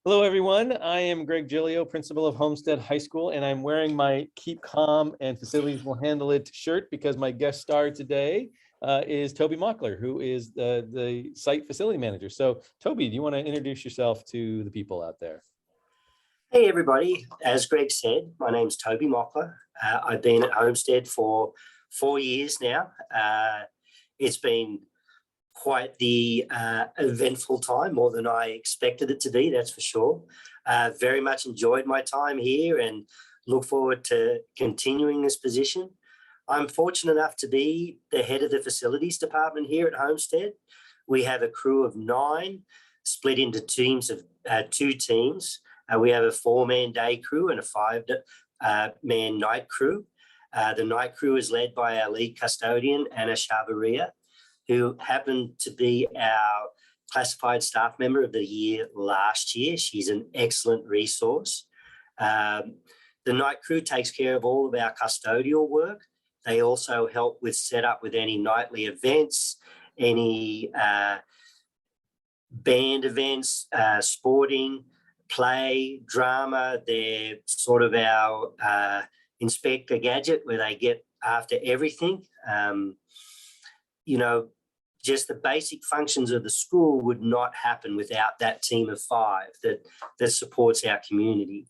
Hello, everyone. I am Greg Giglio, principal of Homestead High School, and I'm wearing my Keep Calm and Facilities Will Handle It shirt because my guest star today is Toby Mockler, who is the site facility manager. So, Toby, do you want to introduce yourself to the people out there? Hey, everybody. As Greg said, my name's Toby Mockler. I've been at Homestead for 4 years now. It's been quite the eventful time, more than I expected it to be, that's for sure. Very much enjoyed my time here and look forward to continuing this position. I'm fortunate enough to be the head of the facilities department here at Homestead. We have a crew of 9 split into teams of 2 teams. We have a 4-man day crew and a 5-man night crew. The night crew is led by our lead custodian, Anna Chavaria, who happened to be our classified staff member of the year last year. She's an excellent resource. The night crew takes care of all of our custodial work. They also help with setup with any nightly events, any band events, sporting, play, drama. They're sort of our Inspector Gadget, where they get after everything. Just the basic functions of the school would not happen without that team of 5 that supports our community.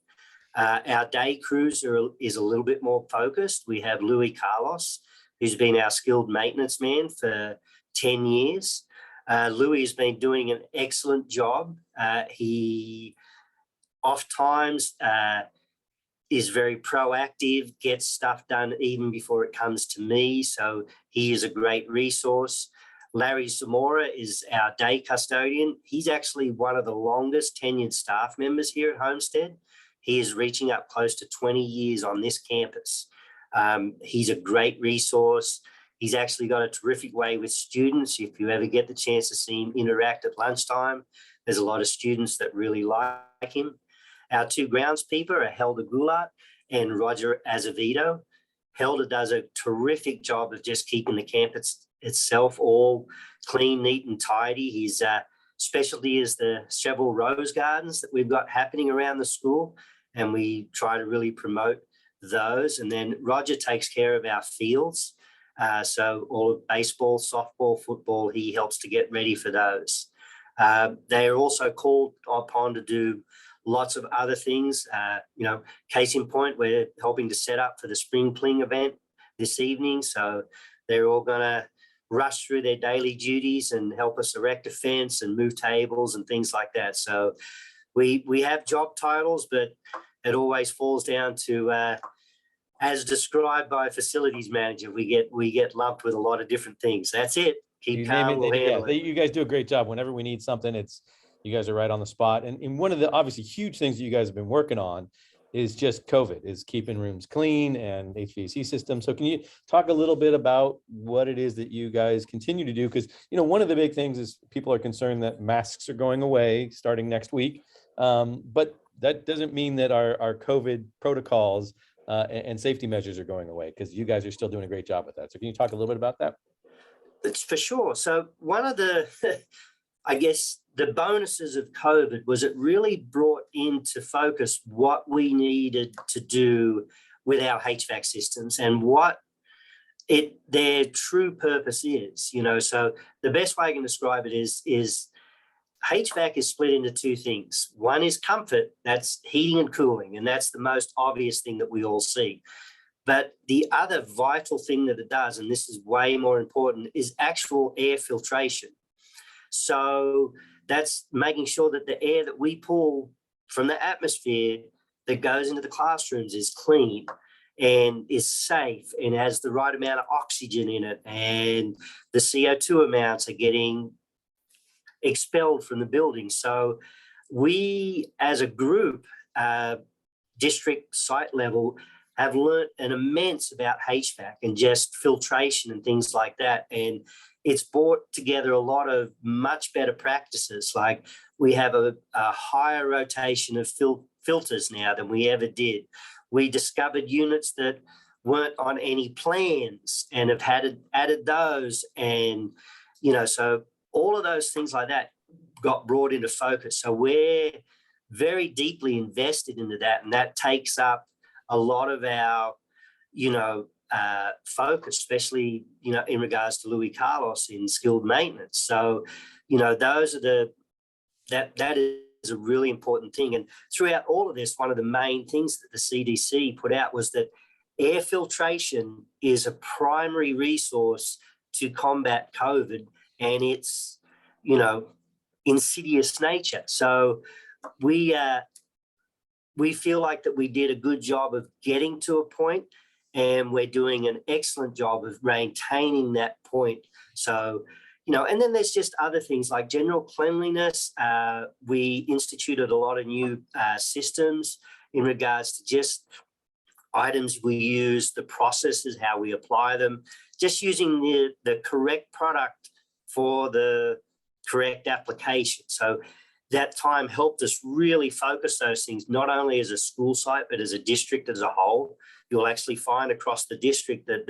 Our day crews is a little bit more focused. We have Louis Carlos, who's been our skilled maintenance man for 10 years. Louis has been doing an excellent job. He oft times is very proactive, gets stuff done even before it comes to me. So he is a great resource. Larry Zamora is our day custodian. He's actually one of the longest tenured staff members here at Homestead. He is reaching up close to 20 years on this campus. He's a great resource. He's actually got a terrific way with students. If you ever get the chance to see him interact at lunchtime, there's a lot of students that really like him. Our 2 groundspeople are Helder Goulart and Roger Azevedo. Helder does a terrific job of just keeping the campus itself all clean, neat, and tidy. His specialty is the several rose gardens that we've got happening around the school, and we try to really promote those. And then Roger takes care of our fields. So all of baseball, softball, football, he helps to get ready for those. They are also called upon to do lots of other things. Case in point, we're helping to set up for the Spring Pling event this evening. So they're all going to rush through their daily duties and help us erect a fence and move tables and things like that. So we have job titles, but it always falls down to, as described by a facilities manager, we get lumped with a lot of different things. That's it. Keep calm, we'll handle it. You guys do a great job. Whenever we need something, you guys are right on the spot. And one of the obviously huge things that you guys have been working on is just COVID, is keeping rooms clean and HVAC systems. So can you talk a little bit about what it is that you guys continue to do? Because, one of the big things is people are concerned that masks are going away starting next week. But that doesn't mean that our COVID protocols and safety measures are going away, because you guys are still doing a great job with that. So can you talk a little bit about that? It's for sure. So one of the, I guess, the bonuses of COVID was it really brought into focus what we needed to do with our HVAC systems and what their true purpose is. So the best way I can describe it is HVAC is split into 2 things. One is comfort, that's heating and cooling, and that's the most obvious thing that we all see. But the other vital thing that it does, and this is way more important, is actual air filtration. So that's making sure that the air that we pull from the atmosphere that goes into the classrooms is clean and is safe and has the right amount of oxygen in it, and the CO2 amounts are getting expelled from the building. So we, as a group, district site level, have learned an immense about HVAC and just filtration and things like that. And it's brought together a lot of much better practices. Like we have a higher rotation of filters now than we ever did. We discovered units that weren't on any plans and have added those. And, so all of those things like that got brought into focus. So we're very deeply invested into that, and that takes up a lot of our, focus, especially, in regards to Louis Carlos in skilled maintenance. So, those are that is a really important thing. And throughout all of this, one of the main things that the CDC put out was that air filtration is a primary resource to combat COVID and its, insidious nature. So we feel like that we did a good job of getting to a point, and we're doing an excellent job of maintaining that point. So, and then there's just other things like general cleanliness. We instituted a lot of new systems in regards to just items we use, the processes, how we apply them, just using the correct product for the correct application. So that time helped us really focus those things, not only as a school site, but as a district as a whole. You'll actually find across the district that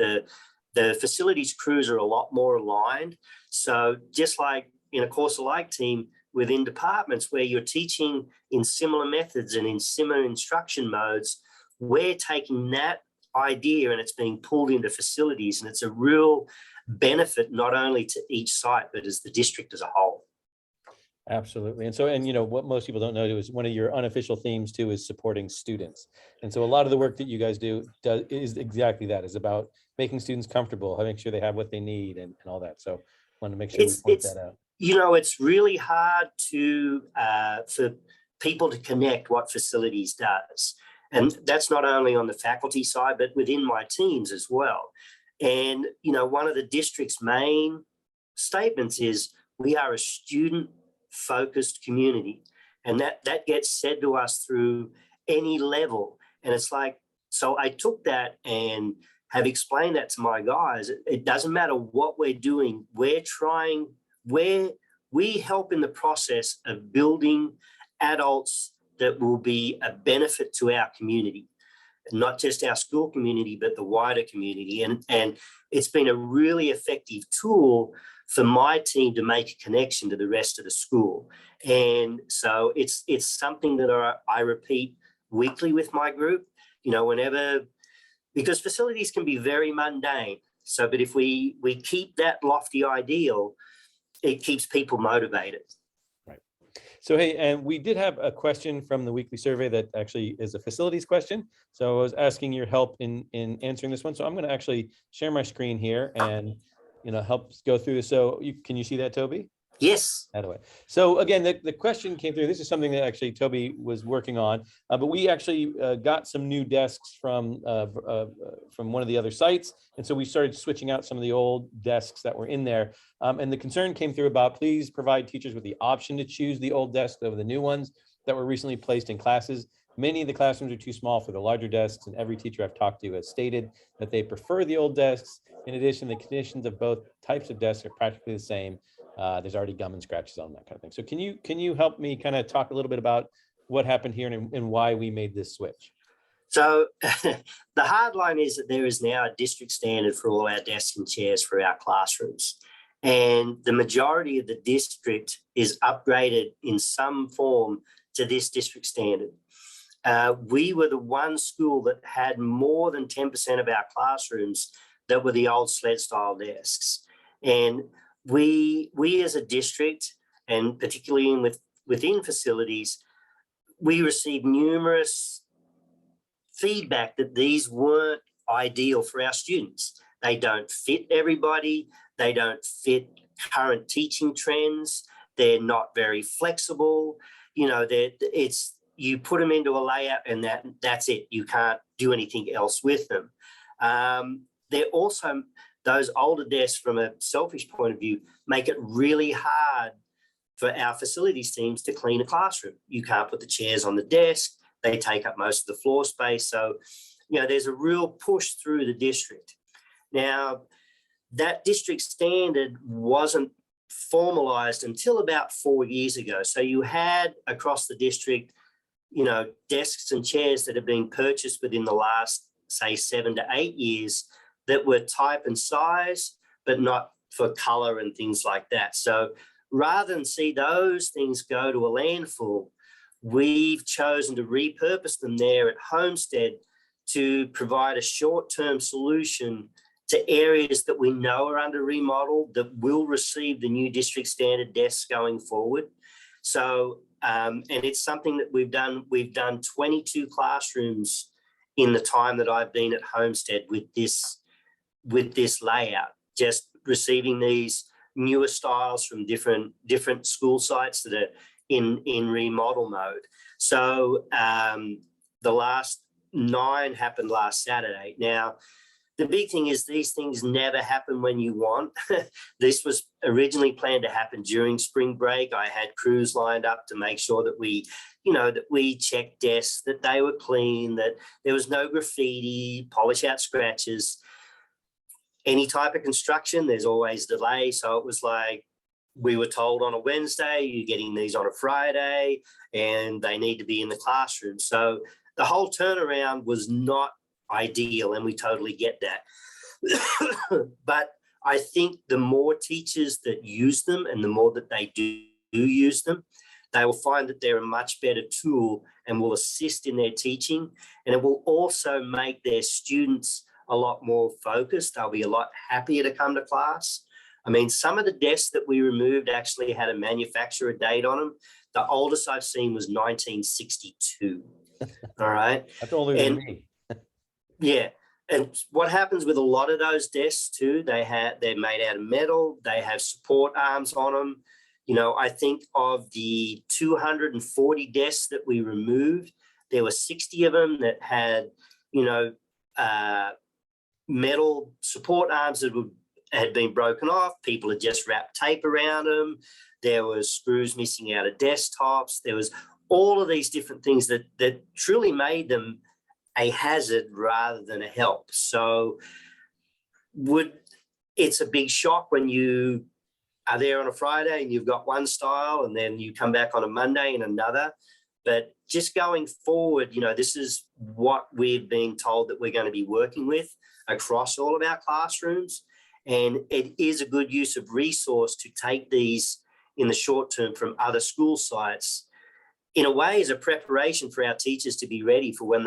the facilities crews are a lot more aligned. So just like in a course-alike team within departments where you're teaching in similar methods and in similar instruction modes, we're taking that idea and it's being pulled into facilities, and it's a real benefit not only to each site, but as the district as a whole. Absolutely. And so, what most people don't know is one of your unofficial themes too is supporting students. And so a lot of the work that you guys do is exactly that, is about making students comfortable, making sure they have what they need and all that. So I want to make sure we point that out. It's really hard for people to connect what facilities does. And that's not only on the faculty side, but within my teams as well. And, one of the district's main statements is we are a student-focused community. And that gets said to us through any level. And it's like, so I took that and have explained that to my guys. It doesn't matter what we're doing. We help in the process of building adults that will be a benefit to our community, not just our school community, but the wider community. And it's been a really effective tool for my team to make a connection to the rest of the school. And so it's something that I repeat weekly with my group, whenever, because facilities can be very mundane. So, but if we keep that lofty ideal, it keeps people motivated. So, hey, and we did have a question from the weekly survey that actually is a facilities question. So I was asking your help in answering this one. So I'm going to actually share my screen here and, help go through this. So can you see that, Toby? Yes. That way. So again, the question came through. This is something that actually Toby was working on, but we actually got some new desks from one of the other sites. And so we started switching out some of the old desks that were in there. And the concern came through about, please provide teachers with the option to choose the old desks over the new ones that were recently placed in classes. Many of the classrooms are too small for the larger desks, and every teacher I've talked to has stated that they prefer the old desks. In addition, the conditions of both types of desks are practically the same. There's already gum and scratches on that kind of thing. So can you help me kind of talk a little bit about what happened here and why we made this switch? So the hard line is that there is now a district standard for all our desks and chairs for our classrooms. And the majority of the district is upgraded in some form to this district standard. We were the one school that had more than 10% of our classrooms that were the old sled style desks. And we as a district, and particularly within facilities, we received numerous feedback that these weren't ideal for our students. They don't fit everybody. They don't fit current teaching trends. They're not very flexible. You put them into a layout and that's it. You can't do anything else with them. They're also, those older desks, from a selfish point of view, make it really hard for our facilities teams to clean a classroom. You can't put the chairs on the desk. They take up most of the floor space. So, there's a real push through the district. Now, that district standard wasn't formalized until about 4 years ago. So you had across the district, desks and chairs that have been purchased within the last, say, 7 to 8 years that were type and size, but not for color and things like that. So rather than see those things go to a landfill, we've chosen to repurpose them there at Homestead to provide a short-term solution to areas that we know are under remodel that will receive the new district standard desks going forward. So, and it's something that we've done. We've done 22 classrooms in the time that I've been at Homestead with this layout, just receiving these newer styles from different school sites that are in remodel mode. So the last 9 happened last Saturday. Now, the big thing is these things never happen when you want. This was originally planned to happen during spring break. I had crews lined up to make sure that we checked desks, that they were clean, that there was no graffiti, polish out scratches. Any type of construction, there's always delay. So it was like, we were told on a Wednesday, you're getting these on a Friday, and they need to be in the classroom. So the whole turnaround was not ideal, and we totally get that. But I think the more teachers that use them and the more that they do use them, they will find that they're a much better tool and will assist in their teaching. And it will also make their students a lot more focused. They'll be a lot happier to come to class. I mean, some of the desks that we removed actually had a manufacturer date on them. The oldest I've seen was 1962. All right. That's older than me. Yeah. And what happens with a lot of those desks too, they're made out of metal, they have support arms on them. You know, I think of the 240 desks that we removed, there were 60 of them that had, metal support arms that had been broken off. People had just wrapped tape around them. There was screws missing out of desktops. There was all of these different things that truly made them a hazard rather than a help. So it's a big shock when you are there on a Friday and you've got one style and then you come back on a Monday and another. But just going forward, this is what we've been told that we're going to be working with across all of our classrooms. And it is a good use of resource to take these in the short term from other school sites, in a way as a preparation for our teachers to be ready for when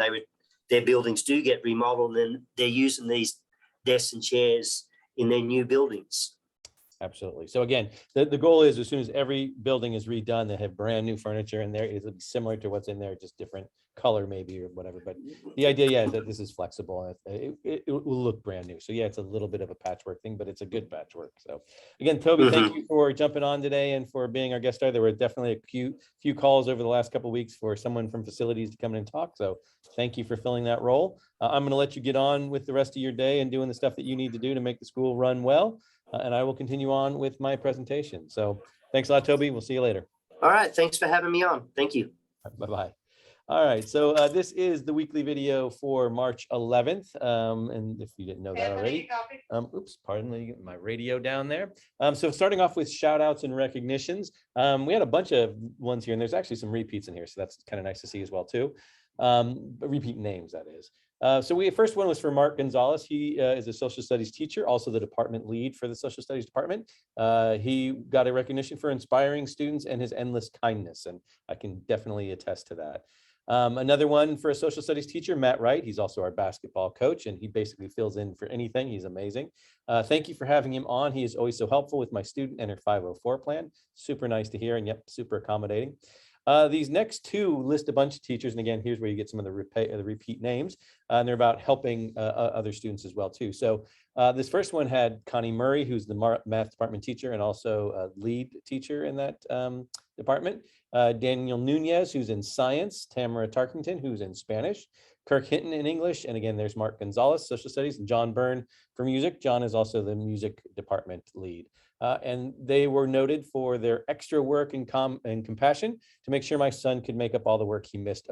their buildings do get remodeled and they're using these desks and chairs in their new buildings. Absolutely. So again, the goal is as soon as every building is redone, they have brand new furniture in there. It'll be similar to what's in there, just different color maybe or whatever. But the idea, is that this is flexible. It will look brand new. So yeah, it's a little bit of a patchwork thing, but it's a good patchwork. So again, Toby, thank you for jumping on today and for being our guest star. There were definitely a few calls over the last couple of weeks for someone from facilities to come in and talk. So thank you for filling that role. I'm going to let you get on with the rest of your day and doing the stuff that you need to do to make the school run well. And I will continue on with my presentation. So thanks a lot, Toby. We'll see you later. All right. Thanks for having me on. Thank you. Bye-bye. All right. So this is the weekly video for March 11th. And if you didn't know that already, oops, pardon me, get my radio down there. So starting off with shout outs and recognitions, we had a bunch of ones here and there's actually some repeats in here. So that's kind of nice to see as well too. But repeat names, that is. So first one was for Mark Gonzalez. He is a social studies teacher, also the department lead for the social studies department. He got a recognition for inspiring students and his endless kindness, and I can definitely attest to that. Another one for a social studies teacher, Matt Wright. He's also our basketball coach, and he basically fills in for anything. He's amazing. Thank you for having him on. He is always so helpful with my student and her 504 plan. Super nice to hear, and yep, super accommodating. These next two list a bunch of teachers, and again, here's where you get some of the repeat names, and they're about helping other students as well too. So this first one had Connie Murray, who's the math department teacher and also a lead teacher in that department. Daniel Nunez, who's in science. Tamara Tarkington, who's in Spanish. Kirk Hinton in English, and again, there's Mark Gonzalez, social studies, and John Byrne for music. John is also the music department lead. And they were noted for their extra work and compassion to make sure my son could make up all the work he missed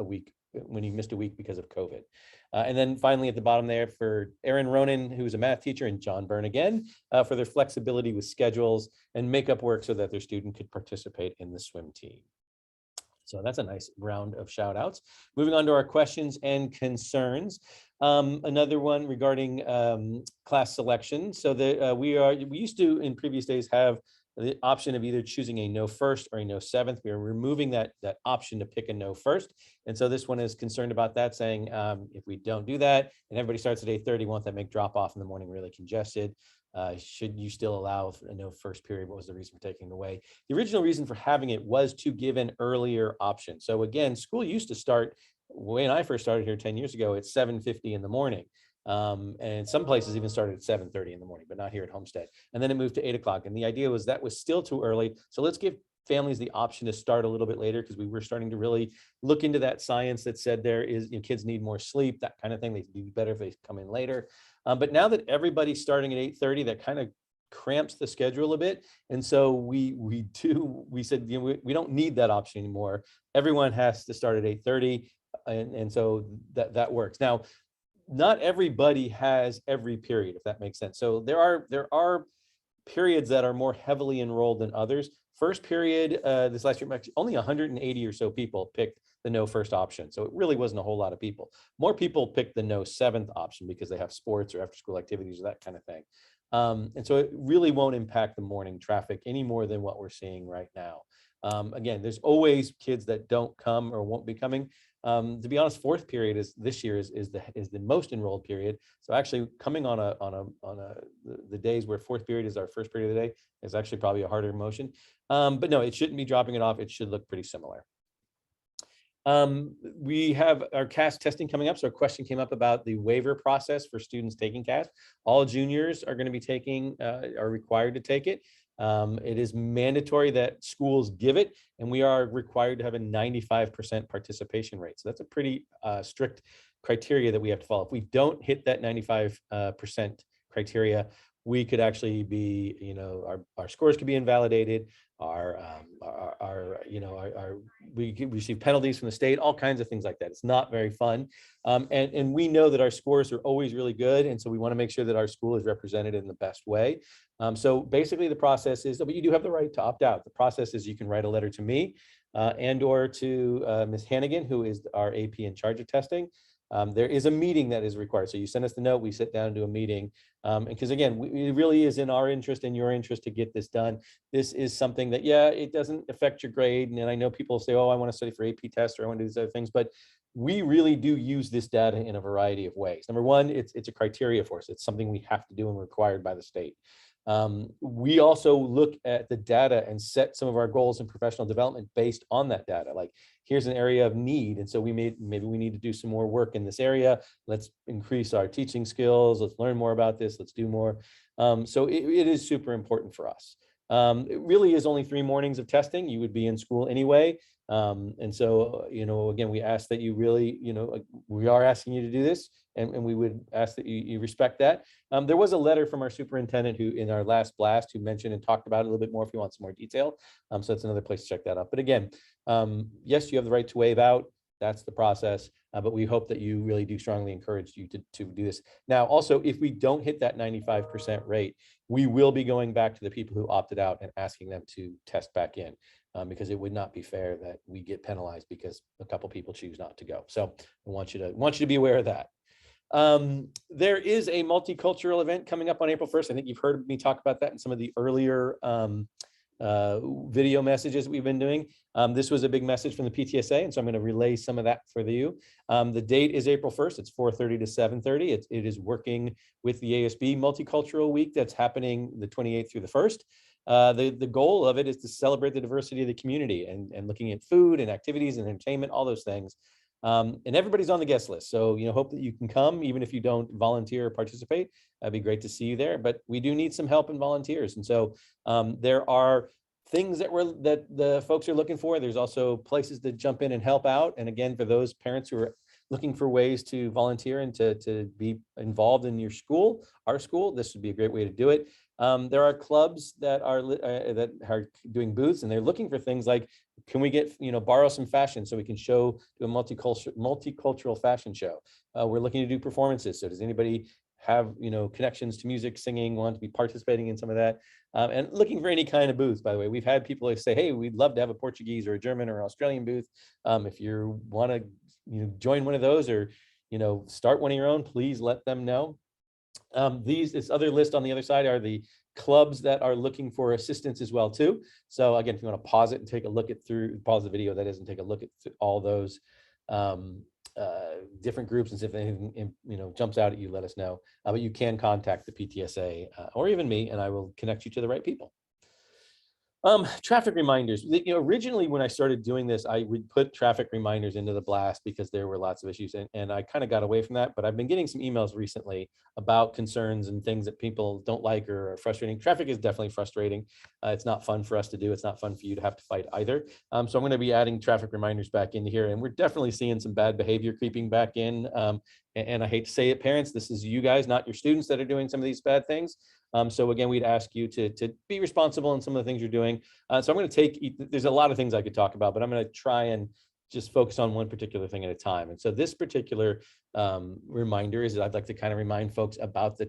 when he missed a week because of COVID. And then finally at the bottom there for Aaron Ronan, who's a math teacher, and John Byrne again, for their flexibility with schedules and make up work so that their student could participate in the swim team. So that's a nice round of shout outs. Moving on to our questions and concerns. Another one regarding class selection. So that we used to in previous days have the option of either choosing a no first or a no seventh. We are removing that option to pick a no first. And so this one is concerned about that, saying if we don't do that and everybody starts at 8:30, won't that make drop off in the morning really congested? Should you still allow a no first period? What was the reason for taking it away? The original reason for having it was to give an earlier option. So again, school used to start, when I first started here 10 years ago, at 7:50 in the morning. And some places even started at 7:30 in the morning, but not here at Homestead. And then it moved to 8 o'clock. And the idea was that was still too early. So let's give families the option to start a little bit later, because we were starting to really look into that science that said there is, kids need more sleep, that kind of thing. They do better if they come in later. But now that everybody's starting at 8:30, that kind of cramps the schedule a bit. And so we said, we don't need that option anymore. Everyone has to start at 8:30. And so that works. Now, not everybody has every period, if that makes sense. So there are periods that are more heavily enrolled than others. First period, this last year, only 180 or so people picked the no first option. So it really wasn't a whole lot of people. More people picked the no seventh option because they have sports or after school activities or that kind of thing. And so it really won't impact the morning traffic any more than what we're seeing right now. Again, there's always kids that don't come or won't be coming. To be honest, fourth period this year is the most enrolled period. So actually coming on the days where fourth period is our first period of the day is actually probably a harder motion. But no, it shouldn't be dropping it off. It should look pretty similar. We have our CAS testing coming up. So a question came up about the waiver process for students taking CAS. All juniors are going to be taking, are required to take it. It is mandatory that schools give it, and we are required to have a 95% participation rate. So that's a pretty strict criteria that we have to follow. If we don't hit that 95% criteria, we could actually be, our scores could be invalidated. We receive penalties from the state, all kinds of things like that. It's not very fun. And we know that our scores are always really good. And so we want to make sure that our school is represented in the best way. So basically the process is, but you do have the right to opt out. The process is you can write a letter to me and or to Ms. Hannigan, who is our AP in charge of testing. There is a meeting that is required. So you send us the note, we sit down and do a meeting. Because again, it really is in our interest and your interest to get this done. This is something that, it doesn't affect your grade. And I know people say, oh, I want to study for AP tests or I want to do these other things, but we really do use this data in a variety of ways. Number one, it's a criteria for us. It's something we have to do and required by the state. We also look at the data and set some of our goals in professional development based on that data. Like, here's an area of need. And so maybe we need to do some more work in this area. Let's increase our teaching skills. Let's learn more about this. Let's do more. So it is super important for us. It really is only 3 mornings of testing. You would be in school anyway. And so, again, we ask that you really, we are asking you to do this, and we would ask that you respect that. There was a letter from our superintendent who, in our last blast, who mentioned and talked about it a little bit more if you want some more detail. So that's another place to check that out. But again, yes, you have the right to waive out. That's the process. But we hope that you really do strongly encourage you to do this. Now, also, if we don't hit that 95% rate, we will be going back to the people who opted out and asking them to test back in. Because it would not be fair that we get penalized because a couple people choose not to go. So I want you to be aware of that. There is a multicultural event coming up on April 1st. I think you've heard me talk about that in some of the earlier video messages we've been doing. This was a big message from the PTSA, and so I'm going to relay some of that for you. The date is April 1st. It's 4:30 to 7:30. It is working with the ASB Multicultural Week that's happening the 28th through the 1st. The goal of it is to celebrate the diversity of the community and looking at food and activities and entertainment, all those things. And everybody's on the guest list. So, hope that you can come, even if you don't volunteer or participate. That'd be great to see you there. But we do need some help and volunteers. And so there are things that the folks are looking for. There's also places to jump in and help out. And again, for those parents who are looking for ways to volunteer and to be involved in your school, our school, this would be a great way to do it. There are clubs that are doing booths, and they're looking for things like, can we get, borrow some fashion so we can do a multicultural fashion show? We're looking to do performances. So does anybody have, connections to music, singing, want to be participating in some of that? And looking for any kind of booth, by the way. We've had people say, hey, we'd love to have a Portuguese or a German or Australian booth. If you want to, join one of those or, start one of your own, please let them know. This other list on the other side are the clubs that are looking for assistance as well too. So again, if you want to pause it and take a look pause the video, that is, and take a look at all those different groups, and if anything jumps out at you, let us know. But you can contact the PTSA or even me, and I will connect you to the right people. Traffic reminders. Originally when I started doing this, I would put traffic reminders into the blast because there were lots of issues, and I kind of got away from that. But I've been getting some emails recently about concerns and things that people don't like or are frustrating. Traffic is definitely frustrating. It's not fun for us to do. It's not fun for you to have to fight either. So I'm going to be adding traffic reminders back into here, and we're definitely seeing some bad behavior creeping back in. And I hate to say it, parents, this is you guys, not your students, that are doing some of these bad things. So again, we'd ask you to be responsible in some of the things you're doing. So I'm going to there's a lot of things I could talk about, but I'm going to try and just focus on one particular thing at a time. And so this particular reminder is that I'd like to kind of remind folks about the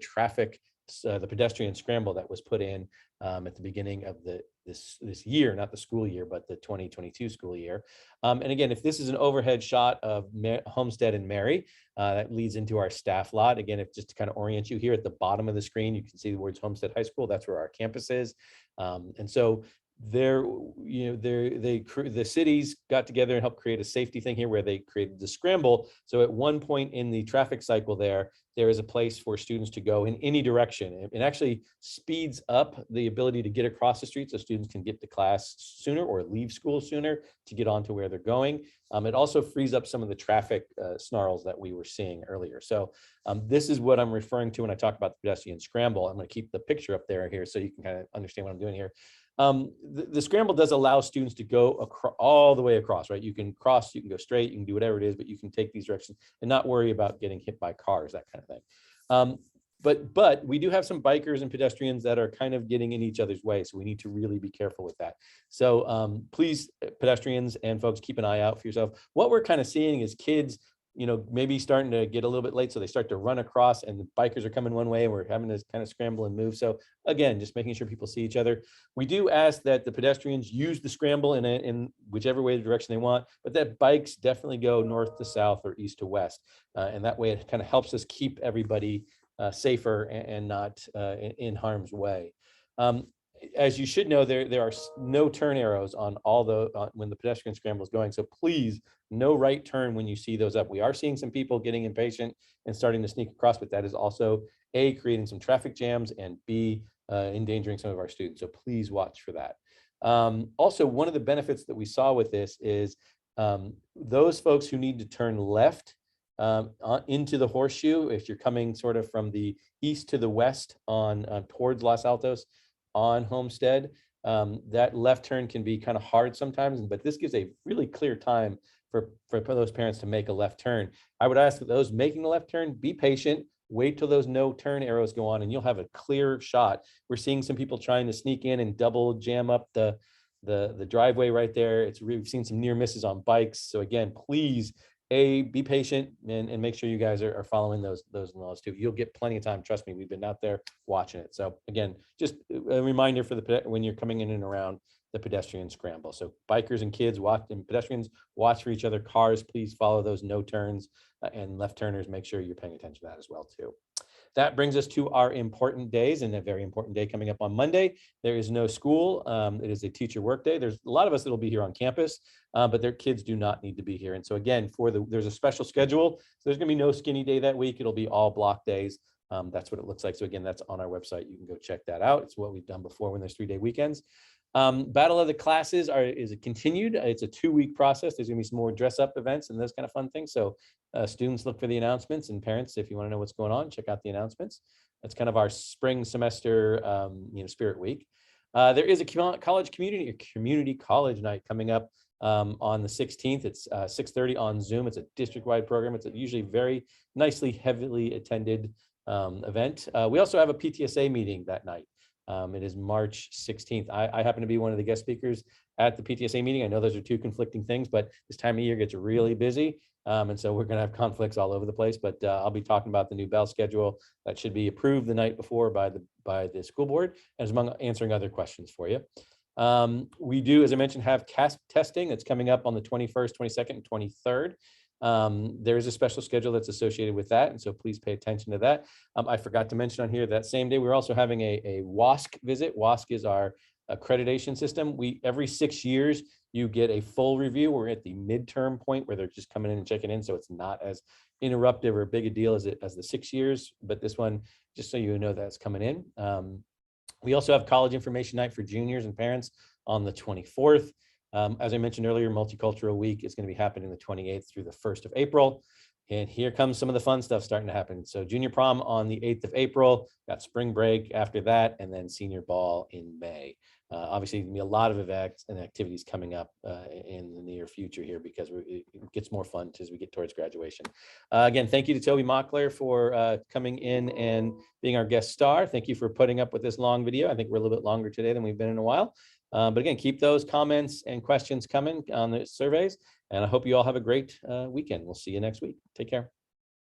pedestrian scramble that was put in at the beginning of this year, not the school year, but the 2022 school year. And again, if this is an overhead shot of Homestead and Mary, that leads into our staff lot. Again, if just to kind of orient you, here at the bottom of the screen, you can see the words Homestead High School. That's where our campus is. And so the cities got together and helped create a safety thing here where they created the scramble. So at one point in the traffic cycle there is a place for students to go in any direction. It actually speeds up the ability to get across the street so students can get to class sooner or leave school sooner to get on to where they're going. It also frees up some of the traffic snarls that we were seeing earlier. So this is what I'm referring to when I talk about the pedestrian scramble. I'm going to keep the picture up there here so you can kind of understand what I'm doing here. The scramble does allow students to go all the way across, right? You can cross, you can go straight, you can do whatever it is, but you can take these directions and not worry about getting hit by cars, that kind of thing. But we do have some bikers and pedestrians that are kind of getting in each other's way. So we need to really be careful with that. So please, pedestrians and folks, keep an eye out for yourself. What we're kind of seeing is kids maybe starting to get a little bit late, so they start to run across, and the bikers are coming one way, and we're having to kind of scramble and move. So again, just making sure people see each other. We do ask that the pedestrians use the scramble in whichever way the direction they want, but that bikes definitely go north to south or east to west, and that way it kind of helps us keep everybody safer and not in harm's way. As you should know, there are no turn arrows on when the pedestrian scramble is going. So please, no right turn when you see those up. We are seeing some people getting impatient and starting to sneak across, but that is also A, creating some traffic jams, and B, endangering some of our students. So please watch for that. Also, one of the benefits that we saw with this is those folks who need to turn left into the horseshoe, if you're coming sort of from the east to the west towards Los Altos on Homestead, that left turn can be kind of hard sometimes, but this gives a really clear time for those parents to make a left turn. I would ask that those making the left turn be patient, wait till those no turn arrows go on, and you'll have a clear shot. We're seeing some people trying to sneak in and double jam up the driveway right there. We've seen some near misses on bikes. So again, please, be patient and make sure you guys are following those laws too. You'll get plenty of time. Trust me, we've been out there watching it. So again, just a reminder for when you're coming in and around the pedestrian scramble. So bikers and kids and pedestrians, watch for each other. Cars, please follow those no turns, and left turners, make sure you're paying attention to that as well too. That brings us to our important days, and a very important day coming up on Monday. There is no school. It is a teacher work day. There's a lot of us that will be here on campus, but their kids do not need to be here. And so again, there's a special schedule. So there's gonna be no skinny day that week. It'll be all block days. That's what it looks like. So again, that's on our website. You can go check that out. It's what we've done before when there's 3-day weekends. Battle of the Classes is continued. It's a 2-week process. There's gonna be some more dress up events and those kind of fun things. So students, look for the announcements, and parents, if you want to know what's going on, check out the announcements. That's kind of our spring semester Spirit Week. There is a community college night coming up on the 16th. It's 6:30 on Zoom. It's a district-wide program. It's a usually very nicely, heavily attended event. We also have a PTSA meeting that night. It is March 16th. I happen to be one of the guest speakers at the PTSA meeting. I know those are two conflicting things, but this time of year gets really busy. And so we're going to have conflicts all over the place, but I'll be talking about the new bell schedule that should be approved the night before by the school board, as among answering other questions for you. We do, as I mentioned, have CASP testing that's coming up on the 21st, 22nd, and 23rd. There is a special schedule that's associated with that, and so please pay attention to that. I forgot to mention on here that same day we're also having a WASC visit. WASC is our accreditation system. Every 6 years you get a full review. We're at the midterm point where they're just coming in and checking in, so it's not as interruptive or big a deal as the 6 years. But this one, just so you know, that's coming in. We also have college information night for juniors and parents on the 24th. As I mentioned earlier, Multicultural Week is going to be happening the 28th through the 1st of April. And here comes some of the fun stuff starting to happen. So junior prom on the 8th of April, got spring break after that, and then senior ball in May. Obviously, there's going to be a lot of events and activities coming up in the near future here, because it gets more fun as we get towards graduation. Again, thank you to Toby Mockler for coming in and being our guest star. Thank you for putting up with this long video. I think we're a little bit longer today than we've been in a while. But again, keep those comments and questions coming on the surveys. And I hope you all have a great weekend. We'll see you next week. Take care.